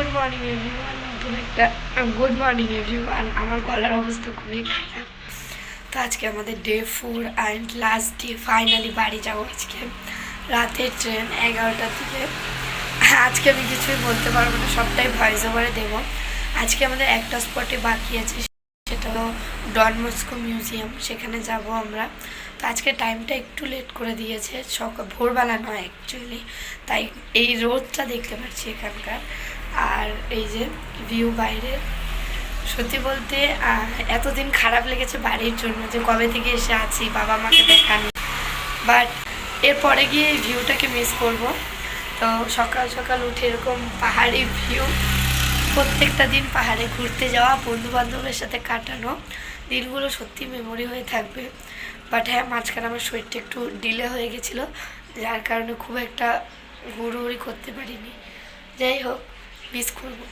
Good morning everyone. নতুন একটা good morning everyone. আমার গলার অবস্থা খুবই খারাপ। তো আজকে আমাদের day 4 and last day. Finally বাড়ি যাবো আজকে। রাতের ট্রেন 11টার দিকে। আজকে আমি কিছুই বলতে পারবো না, সবটাই ভয়েস ওভারে দেবো। আজকে আমাদের একটা স্পটে বাকি আছে, সেটা হলো ডন বস্কো মিউজিয়াম। সেখানে যাব আমরা। তো আজকে টাইমটা একটু লেট করে দিয়েছে, ভোরবেলা নয় অ্যাকচুয়ালি, তাই এই রোদটা দেখতে পাচ্ছি এখানকার। আর এই যে ভিউ বাইরের, সত্যি বলতে এতদিন খারাপ লেগেছে বাড়ির জন্য, যে কবে থেকে এসে আছি, বাবা মাকে দেখানো। বাট এরপরে গিয়ে এই ভিউটাকে মিস করব। তো সকাল সকাল উঠে এরকম পাহাড়ি ভিউ, প্রত্যেকটা দিন পাহাড়ে ঘুরতে যাওয়া, বন্ধুবান্ধবের সাথে কাটানো দিনগুলো সত্যি মেমোরি হয়ে থাকবে। বাট হ্যাঁ, মাঝখানে আমার শরীরটা একটু ডিলে হয়ে গেছিলো, যার কারণে খুব একটা ঘুরঘুরি করতে পারিনি। যাই হোক, মিস করবো।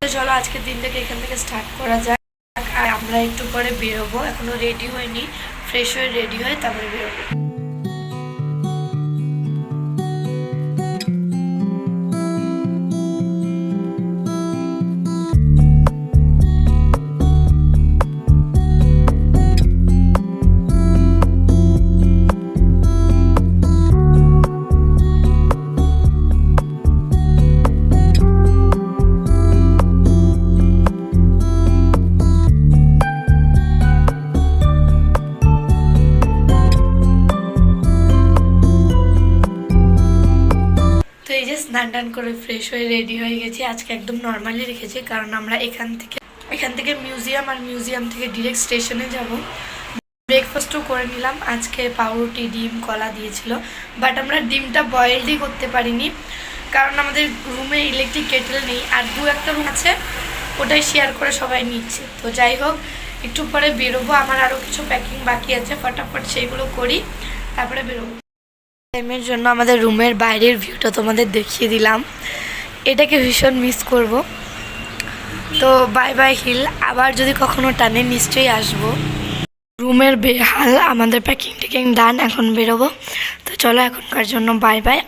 তো চলো আজকের দিনটাকে এখান থেকে স্টার্ট করা যাক। আর আমরা একটু পরে বেরোবো, এখনও রেডি হয়নি, ফ্রেশ হয়ে রেডি হয়ে তারপরে বেরোবো। স্নান টান করে ফ্রেশ হয়ে রেডি হয়ে গেছি। আজকে একদম নর্মালি রেখেছি, কারণ আমরা এখান থেকে মিউজিয়াম, আর মিউজিয়াম থেকে ডিরেক্ট স্টেশনে যাব। ব্রেকফাস্টও করে নিলাম। আজকে পাউরুটি, ডিম, কলা দিয়েছিল, বাট আমরা ডিমটা বয়েলডই করতে পারিনি, কারণ আমাদের রুমে ইলেকট্রিক কেটেল নেই, আর একটা রুম আছে, ওটাই শেয়ার করে সবাই নিচ্ছে। তো যাই হোক, একটু পরে বেরোবো। আমার আরও কিছু প্যাকিং বাকি আছে, ফটাফট সেইগুলো করি, তারপরে বেরোবো। টাইমের জন্য আমাদের রুমের বাইরের ভিউটা তোমাদের দেখিয়ে দিলাম। এটাকে ভীষণ মিস করব। তো বাই বাই হিল, আবার যদি কখনো টানে নিশ্চয়ই আসবো। রুমের বেহাল, আমাদের প্যাকিং ট্যাকিং ডান, এখন বেরোবো। তো চলো এখনকার জন্য বাই বাই।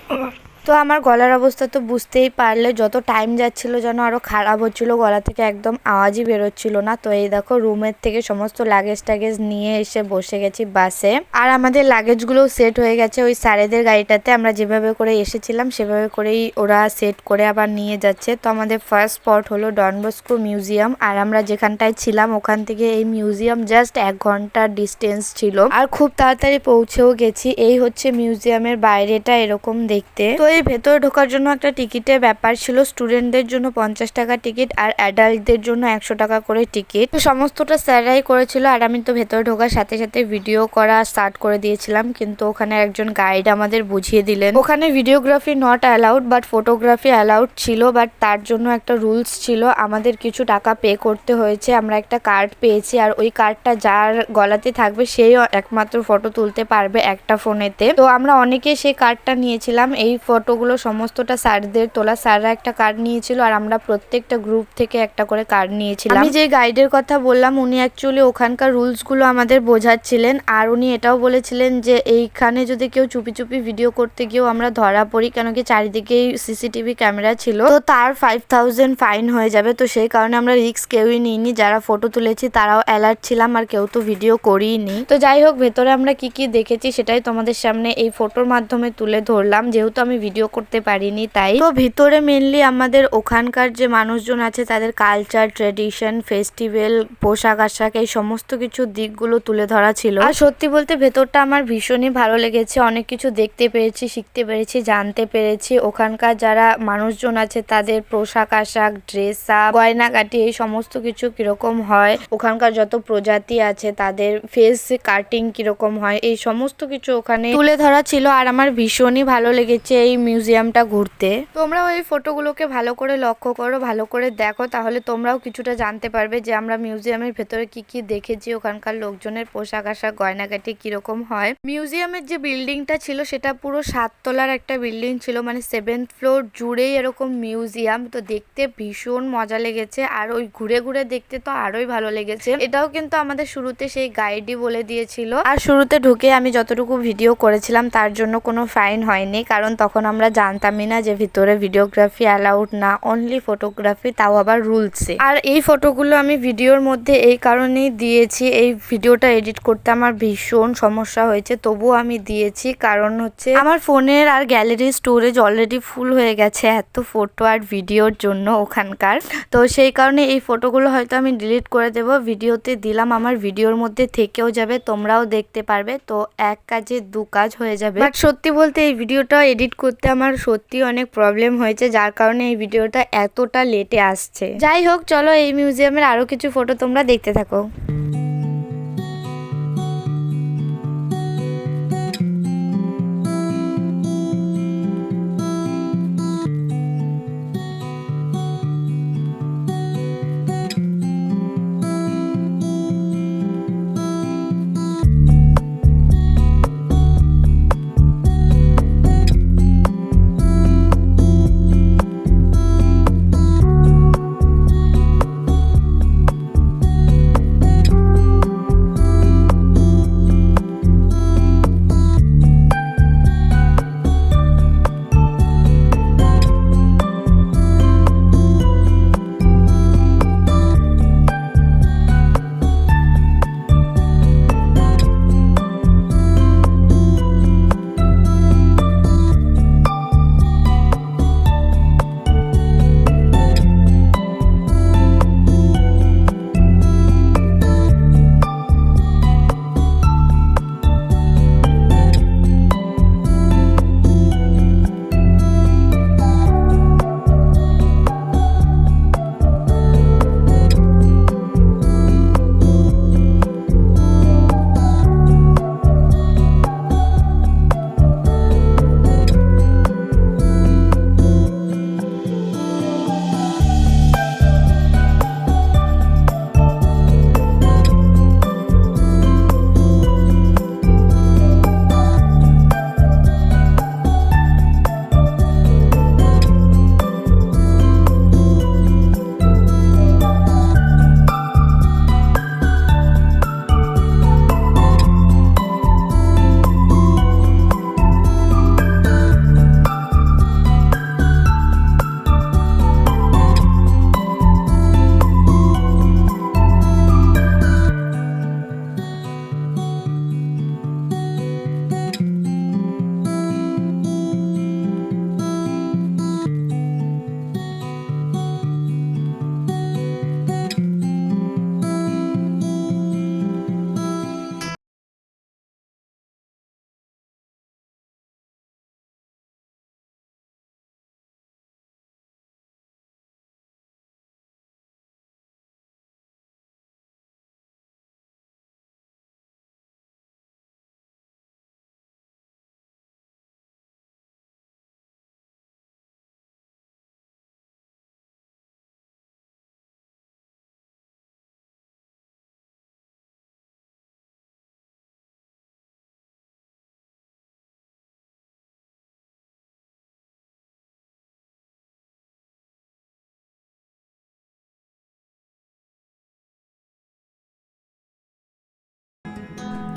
তো আমার গলার অবস্থা তো বুঝতেই পারলে, যত টাইম যাচ্ছিল যেন আরও খারাপ হচ্ছিলো, গলা থেকে একদম আওয়াজই বেরোচ্ছিল না। তো এই দেখো, রুমের থেকে সমস্ত লাগেজ টাগেজ নিয়ে এসে বসে গেছি বাসে। আর আমাদের লাগেজগুলোও সেট হয়ে গেছে ওই স্যারেদের গাড়িটাতে। আমরা যেভাবে করে এসেছিলাম সেভাবে করেই ওরা সেট করে আবার নিয়ে যাচ্ছে। তো আমাদের ফার্স্ট স্পট হলো ডন বস্কো মিউজিয়াম। আর আমরা যেখানটায় ছিলাম ওখান থেকে এই মিউজিয়াম জাস্ট 1 ঘন্টার ডিস্টেন্স ছিল, আর খুব তাড়াতাড়ি পৌঁছেও গেছি। এই হচ্ছে মিউজিয়ামের বাইরেটা এরকম দেখতে। তো এই ভেতরে ঢোকার জন্য একটা টিকিটের ব্যাপার ছিল। স্টুডেন্টদের জন্য 50 টাকা টিকিট, আর অ্যাডাল্টদের জন্য 100 টাকা করে টিকিট। তো সমস্তটা স্যাররাই করেছিল, আর আমি তো ভেতরে ঢোকার সাথে সাথে ভিডিও করা স্টার্ট করে দিয়েছিলাম। কিন্তু ওখানে একজন গাইড আমাদের বুঝিয়ে দিলেন ওখানে videography not allowed, but photography allowed ছিল। বাট তার জন্য একটা রুলস ছিল, আমাদের কিছু টাকা পে করতে হয়েছে। আমরা একটা কার্ড পেয়েছি, আর ওই কার্ডটা যার গলাতে থাকবে সেই একমাত্র ফটো তুলতে পারবে একটা ফোনেতে। তো আমরা অনেকেই সেই কার্ডটা নিয়েছিলাম। এই ফটোগুলো সমস্তটা স্যারদের তোলা, স্যাররা একটা কার্ড নিয়েছিল, আর আমরা প্রত্যেকটা গ্রুপ থেকে একটা করে কার্ড নিয়েছিলাম। আমি যে গাইডের কথা বললাম, উনি অ্যাকচুয়ালি ওখানকার রুলসগুলো আমাদের বোঝাচ্ছিলেন, আর উনি এটাও বলেছিলেন যে এইখানে যদি কেউ চুপি চুপি ভিডিও করতে গিয়েও আমরা ধরা পড়ি, কেন কি চারিদিকেই সিসিটিভি ক্যামেরা ছিল, তো তার 5000 ফাইন হয়ে যাবে। তো সেই কারণে আমরা রিস্ক কেউই নিইনি। যারা ফটো তুলেছি তারাও অ্যালার্ট ছিলাম, আর কেউ তো ভিডিও করিনি। তো যাই হোক, ভেতরে আমরা কি কি দেখেছি সেটাই তোমাদের সামনে এই ফটোর মাধ্যমে তুলে ধরলাম, যেহেতু আমি ভিডিও করতে পারিনি তাই। তো ভিতরে মেনলি আমাদের ওখানকার যে মানুষজন আছে তাদের কালচার, ট্রেডিশন, ফেস্টিভ্যাল, পোশাক আশাক, এই সমস্ত কিছু দিকগুলো তুলে ধরা ছিল। আর সত্যি বলতে ভেতরটা আমার ভীষণই ভালো লেগেছে। অনেক কিছু দেখতে পেরেছি, শিখতে পেরেছি, জানতে পেরেছি। ওখানকার যারা মানুষজন আছে তাদের পোশাক আশাক, ড্রেস আপ, গয়নাগাটি, এই সমস্ত কিছু কিরকম হয়, ওখানকার যত প্রজাতি আছে তাদের ফেস কাটিং কিরকম হয়, এই সমস্ত কিছু ওখানে তুলে ধরা ছিল। আর আমার ভীষণই ভালো লেগেছে এই মিউজিয়ামটা ঘুরতে। তোমরাও এই ফটোগুলোকে ভালো করে লক্ষ্য করো, ভালো করে দেখো, তাহলে তোমরাও কিছুটা জানতে পারবে যে আমরা মিউজিয়ামের ভেতরে কি কি দেখেছি, ওখানকার লোকজনের পোশাক আশাক, গয়নাগাটি কিরকম হয়। মিউজিয়ামের যে বিল্ডিংটা ছিল সেটা পুরো 7 তলার একটা বিল্ডিং ছিল, মানে 7th ফ্লোর জুড়েই এরকম মিউজিয়াম। তো দেখতে ভীষণ মজা লেগেছে, আর ওই ঘুরে ঘুরে দেখতে তো আরোই ভালো লেগেছে। এটাও কিন্তু আমাদের শুরুতে সেই গাইডই বলে দিয়েছিল। আর শুরুতে ঢুকে আমি যতটুকু ভিডিও করেছিলাম তার জন্য কোনো ফাইন হয়নি, কারণ তখন আমরা জানতামই না যে ভিতরে ভিডিওগ্রাফি অ্যালাউড না, অনলি ফটোগ্রাফি, তাও আবার রুলসে। আর এই ফটোগুলো আমি ভিডিওর মধ্যে এই কারণেই দিয়েছি, এই ভিডিওটা এডিট করতে আমার ভীষণ সমস্যা হয়েছে, তবুও আমি দিয়েছি। কারণ হচ্ছে আমার ফোনের আর গ্যালারি স্টোরেজ অলরেডি ফুল হয়ে গেছে এত ফটো আর ভিডিওর জন্য ওখানকার। তো সেই কারণে এই ফটোগুলো হয়তো আমি ডিলিট করে দেব, ভিডিওতে দিলাম, আমার ভিডিওর মধ্যে থেকেও যাবে, তোমরাও দেখতে পারবে। তো এক কাজে দু কাজ হয়ে যাবে। বাট সত্যি বলতে এই ভিডিওটা এডিট করতে আমার সত্যি অনেক প্রবলেম হয়েছে, যার কারণে এই ভিডিওটা এতটা লেটে আসছে। যাই হোক, চলো এই মিউজিয়ামের আরো কিছু ফটো তোমরা দেখতে থাকো।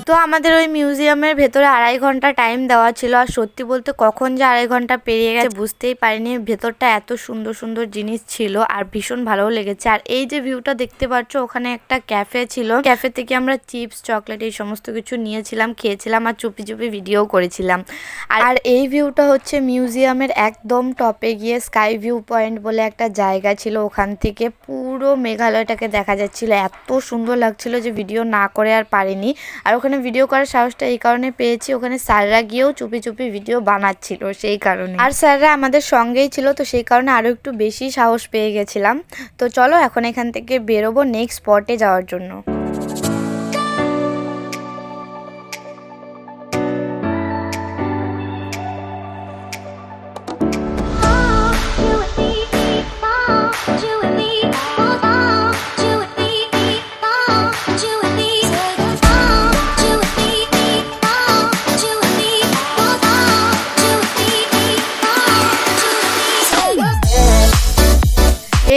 তো আমাদের ওই মিউজিয়ামের ভেতরে 2.5 ঘন্টা টাইম দেওয়া ছিল, আর সত্যি বলতে কখন যে 2.5 ঘন্টা পেরিয়ে গেছে বুঝতেই পারিনি। ভেতরটা এত সুন্দর সুন্দর জিনিস ছিল আর ভীষণ ভালোও লেগেছে। আর এই যে ভিউটা দেখতে পাচ্ছ, ওখানে একটা ক্যাফে ছিল, ক্যাফে থেকে আমরা চিপস, চকলেট এই সমস্ত কিছু নিয়েছিলাম, খেয়েছিলাম আর চুপি চুপি ভিডিও করেছিলাম। আর এই ভিউটা হচ্ছে মিউজিয়ামের একদম টপে গিয়ে স্কাই ভিউ পয়েন্ট বলে একটা জায়গা ছিল, ওখান থেকে পুরো মেঘালয়টাকে দেখা যাচ্ছিল, এত সুন্দর লাগছিল যে ভিডিও না করে আর পারিনি। আর ওখানে ভিডিও করার সাহসটা এই কারণে পেয়েছি, ওখানে স্যাররা গিয়েও চুপি চুপি ভিডিও বানাচ্ছিল সেই কারণে, আর স্যাররা আমাদের সঙ্গেই ছিল, তো সেই কারণে আরো একটু বেশি সাহস পেয়ে গেছিলাম। তো চলো এখন এখান থেকে বেরোবো নেক্সট স্পটে যাওয়ার জন্য।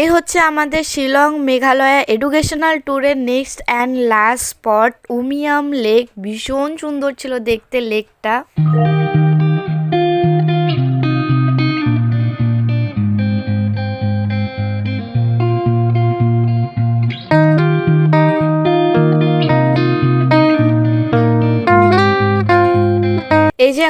এই হচ্ছে আমাদের শিলং মেঘালয়া এডুকেশনাল ট্যুরের next and last spot, Umiam lake. ভীষণ সুন্দর ছিল দেখতে লেকটা।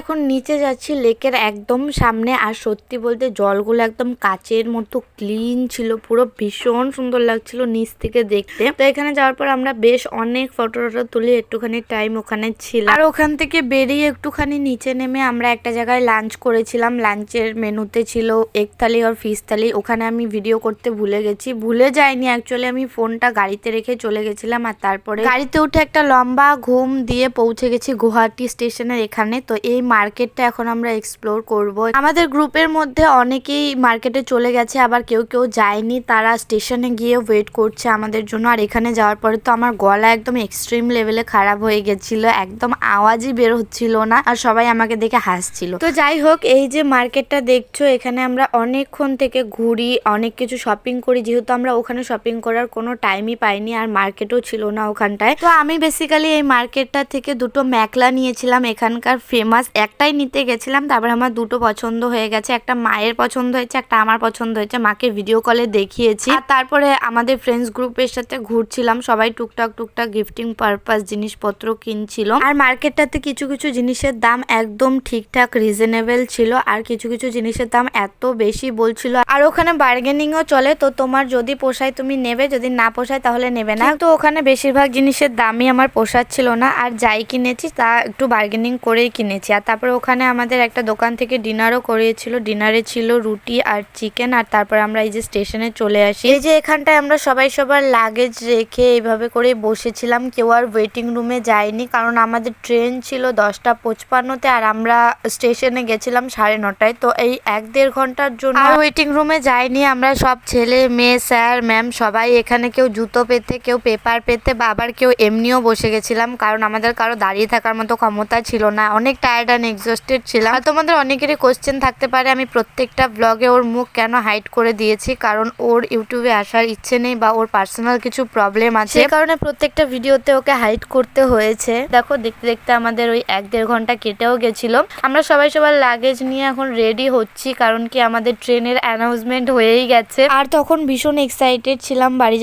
এখন নিচে যাচ্ছি লেকের একদম সামনে, আর সত্যি বলতে জলগুলো একদম কাচের মতো ক্লিন ছিল, পুরো ভীষণ সুন্দর লাগছিল নিচ থেকে দেখতে। তো এখানে যাওয়ার পর আমরা বেশ অনেক ফটো তুলি, একটুখানি টাইম ওখানে ছিল। আর ওখান থেকে বেরিয়ে একটুখানি নিচে নেমে আমরা একটা জায়গায় লাঞ্চ করেছিলাম। লাঞ্চের মেনুতে ছিল এগ থালি আর ফিশ থালি। ওখানে আমি ভিডিও করতে ভুলে গেছি, ভুলে যাইনি অ্যাকচুয়ালি, আমি ফোনটা গাড়িতে রেখে চলে গেছিলাম। আর তারপরে গাড়িতে উঠে একটা লম্বা ঘুম দিয়ে পৌঁছে গেছি গুয়াহাটি স্টেশনের এখানে। তো এই মার্কেটটা এখন আমরা এক্সপ্লোর করব। আমাদের গ্রুপের মধ্যে অনেকেই মার্কেটে চলে গেছে, আবার কেউ কেউ যায়নি, তারা স্টেশনে গিয়ে ওয়েট করছে আমাদের জন্য। আর এখানে যাওয়ার পরে তো আমার গলা একদম এক্সট্রিম লেভেলে খারাপ হয়ে গেছিল, একদম আওয়াজই বের হচ্ছিল না, আর সবাই আমাকে দেখে হাসছিল। তো যাই হোক, এই যে মার্কেটটা দেখছো, এখানে আমরা অনেকক্ষণ থেকে ঘুরি, অনেক কিছু শপিং করি, যেহেতু আমরা ওখানে শপিং করার কোনো টাইমই পাইনি, আর মার্কেটও ছিল না ওখানটায়। তো আমি বেসিক্যালি এই মার্কেটটা থেকে দুটো মেখলা নিয়েছিলাম, এখানকার ফেমাস। একটাই নিতে গেছিলাম, তারপর আমার দুটো পছন্দ হয়ে গেছে, একটা মায়ের পছন্দ হয়েছে, একটা আমার পছন্দ হয়েছে, মাকে ভিডিও কলে দেখিয়েছি। আর তারপরে আমাদের ফ্রেন্ডস গ্রুপের সাথে ঘুরছিলাম, সবাই টুকটাক গিফটিং পারপাস জিনিসপত্র কিনছিল। আর মার্কেটটাতে কিছু কিছু জিনিসের দাম একদম ঠিকঠাক রিজনেবল ছিল, আর কিছু কিছু জিনিসের দাম এত বেশি বলছিল। আর ওখানে বার্গেনিংও চলে, তো তোমার যদি পোষায় তুমি নেবে, যদি না পোষায় তাহলে নেবে না। তো ওখানে বেশিরভাগ জিনিসের দামই আমার পোষাচ্ছিল না, আর যাই কিনেছি তা একটু বার্গেনিং করেই কিনেছি। আর তারপরে ওখানে আমাদের একটা দোকান থেকে ডিনারও করিয়েছিল, ডিনারে ছিল রুটি আর চিকেন। আর তারপর আমরা এই যে স্টেশনে চলে আসি। এই যে এখানটায় আমরা সবাই সবার লাগেজ রেখে এইভাবে করে বসেছিলাম, কেউ আর ওয়েটিং রুমে যায়নি, কারণ আমাদের ট্রেন ছিল 10:55-তে, আর আমরা স্টেশনে গেছিলাম 9:30টায়। তো এই 1-1.5 ঘন্টার জন্য ওয়েটিং রুমে যাইনি আমরা, সব ছেলে মেয়ে স্যার ম্যাম সবাই এখানে, কেউ জুতো পেতে, কেউ পেপার পেতে, বাবার কেউ এমনিও বসে গেছিলাম, কারণ আমাদের কারো দাঁড়িয়ে থাকার মতো ক্ষমতা ছিল না, অনেক টায়ার্ড অ্যান্ড এক্সস্টেড ছিলাম। আর তোমাদের অনেকেরই কোশ্চেন থাকতে পারে আমি প্রত্যেকটা ব্লগে ওর মুখ কেন হাইড করে দিয়েছি, কারণ ওর ইউটিউবে আসার ইচ্ছে নেই বা ওর পার্সোনাল কিছু প্রবলেম আছে, সেই কারণে প্রত্যেকটা ভিডিওতে ওকে হাইড করতে হয়েছে। দেখো দেখতে দেখতে আমাদের ওই 1-1.5 ঘন্টা কেটেও গেছিল। আমরা সবাই সবার লাগেজ নিয়ে এখন রেডি হচ্ছি, কারণ কি আমাদের ট্রেনের অ্যানাউন্সমেন্ট হয়েই গেছে। আর তখন ভীষণ এক্সাইটেড ছিলাম বাড়ি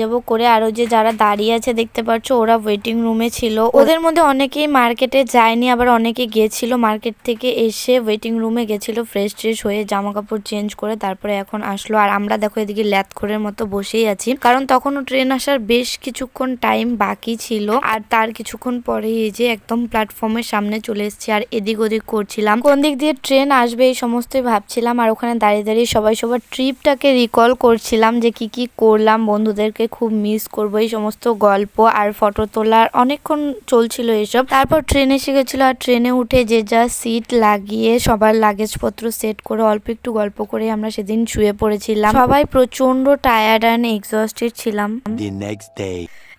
যাব করে। আরো যে যারা দাঁড়িয়ে আছে দেখতে পাচ্ছ, ওরা ওয়েটিং রুমে ছিল। ওদের মধ্যে অনেকেই মার্কেটে যায়নি, আবার অনেকে গিয়েছিল, মার্কেট থেকে এসে ওয়েটিং রুমে গেছিল ফ্রেশ হয়ে, জামা কাপড় চেঞ্জ করে তারপরে এখন আসলো। আর আমরা দেখো এদিকে ল্যাথখোরের মতো বসেই আছি, কারণ তখনও ট্রেন আসার বেশ কিছুক্ষণ টাইম বাকি ছিল। আর তার কিছুক্ষণ পরে এই যে একদম প্ল্যাটফর্মের সামনে চলে এসেছি, আর এদিক ওদিক করছিলাম, কোন দিক দিয়ে ট্রেন আসবে এই সমস্তই ভাবছিলাম। আর ওখানে দাঁড়িয়ে দাঁড়িয়ে সবাই সবার ট্রিপটাকে রিকল করছিলাম, যে কি কি করলাম, বন্ধুদেরকে খুব মিস করবো, এই সমস্ত গল্প আর ফটো তোলার অনেকক্ষণ চলছিল এসব। তারপর ট্রেন এসে গেছিল, আর ট্রেনে উঠে যে যা সিট লাগিয়ে সবার লাগেজপত্র সেট করে অল্প একটু গল্প করে আমরা সেদিন শুয়ে পড়েছিলাম। সবাই প্রচন্ড টায়ার্ড অ্যান্ড এক্সস্টেড ছিলাম।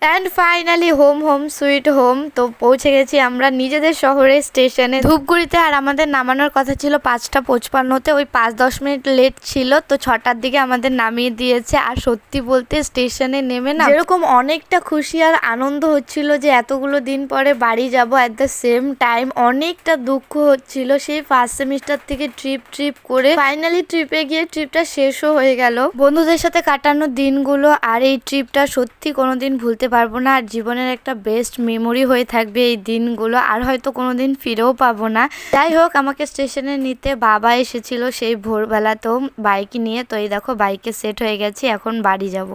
And finally home sweet home. তো পৌঁছে গেছি আমরা নিজেদের শহরের স্টেশনে ধূপগুড়িতে। আর আমাদের নামানোর কথা ছিল 5:55-তে, ওই 5-10 মিনিট লেট ছিল, তো 6টার দিকে আমাদের নামিয়ে দিয়েছে। আর সত্যি বলতে স্টেশনে নেমে না যেরকম অনেকটা খুশি আর আনন্দ হচ্ছিল যে এতগুলো দিন পরে বাড়ি যাব, অ্যাট দ্য সেম টাইম অনেকটা দুঃখ হচ্ছিল, সেই ফার্স্ট সেমিস্টার থেকে ট্রিপ করে ফাইনালি ট্রিপে গিয়ে ট্রিপটা শেষও হয়ে গেল। বন্ধুদের সাথে কাটানো দিনগুলো আর এই ট্রিপটা সত্যি কোনোদিন ভুলতে পারবো না, আর জীবনের একটা বেস্ট মেমোরি হয়ে থাকবে এই দিনগুলো, আর হয়তো কোনোদিন ফিরেও পাবো না। যাই হোক, আমাকে স্টেশনে নিতে বাবা এসেছিল সেই ভোরবেলাতেও বাইক নিয়ে। তো এই দেখো বাইকে সেট হয়ে গেছি, এখন বাড়ি যাব।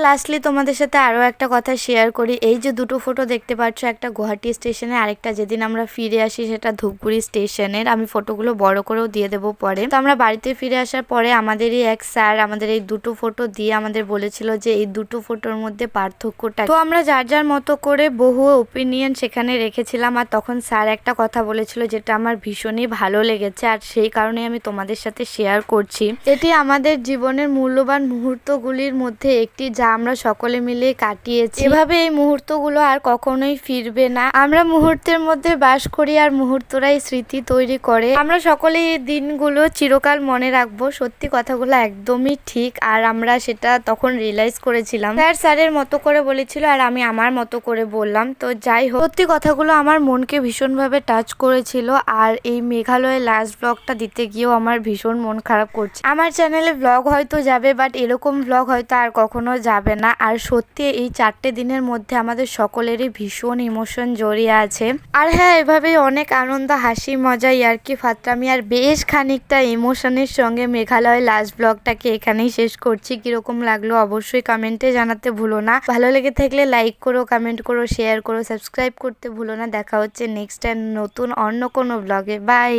লাস্টলি তোমাদের সাথে আরও একটা কথা শেয়ার করি। এই যে দুটো ফটো দেখতে পাচ্ছ, একটা গুয়াহাটি স্টেশনে, আরেকটা যেদিন আমরা ফিরে আসি সেটা ধূপগুড়ি স্টেশনের। আমি ফটোগুলো বড় করেও দিয়ে দেবো পরে। তো আমরা বাড়িতে ফিরে আসার পরে আমাদেরই এক স্যার আমাদের এই দুটো ফটো দিয়ে আমাদের বলেছিল যে এই দুটো ফটোর মধ্যে পার্থক্যটা। তো আমরা যার যার মতো করে বহু ওপিনিয়ন সেখানে রেখেছিলাম, আর তখন স্যার একটা কথা বলেছিল যেটা আমার ভীষণই ভালো লেগেছে, আর সেই কারণে আমি তোমাদের সাথে শেয়ার করছি। এটি আমাদের জীবনের মূল্যবান মুহূর্তগুলির মধ্যে একটি, যা আমরা সকলে মিলে কাটিয়েছি। এভাবে এই মুহূর্তগুলো আর কখনোই ফিরবে না। আমরা মুহূর্তের মধ্যে বাস করি, আর মুহূর্তরাই স্মৃতি তৈরি করে। আমরা সকলে এই দিনগুলো চিরকাল মনে রাখবো। সত্যি কথাগুলো একদমই ঠিক, আর আমরা সেটা তখন রিয়েলাইজ করেছিলাম। স্যারের মতো করে বলেছিল, আর আমি আমার মতো করে বললাম। তো যাই হোক, সত্যি কথাগুলো আমার মনকে ভীষণভাবে টাচ করেছিল। আর এই মেঘালয়ের লাস্ট ব্লগটা দিতে গিয়েও আমার ভীষণ মন খারাপ করছে। আমার চ্যানেলে ব্লগ হয়তো যাবে, বাট এরকম ব্লগ হয়তো আর কখনো যাবে না। আর সত্যি এই 4টে দিনের মধ্যে আমাদের সকলেরই ভীষণ ইমোশন জড়িয়ে আছে। আর হ্যাঁ, এভাবেই অনেক আনন্দ, হাসি, মজা, ইয়ার্কি, ফাত্রামি আর বেশ খানিকটা ইমোশনের সঙ্গে মেঘালয় লাস্ট ব্লগটাকে এখানেই শেষ করছি। কিরকম লাগলো অবশ্যই কমেন্টে জানাতে ভুলো না। ভালো লেগে থাকলে লাইক করো, কমেন্ট করো, শেয়ার করো, সাবস্ক্রাইব করতে ভুলো না। দেখা হচ্ছে নেক্সট টাইম নতুন অন্য কোনো ব্লগে। বাই।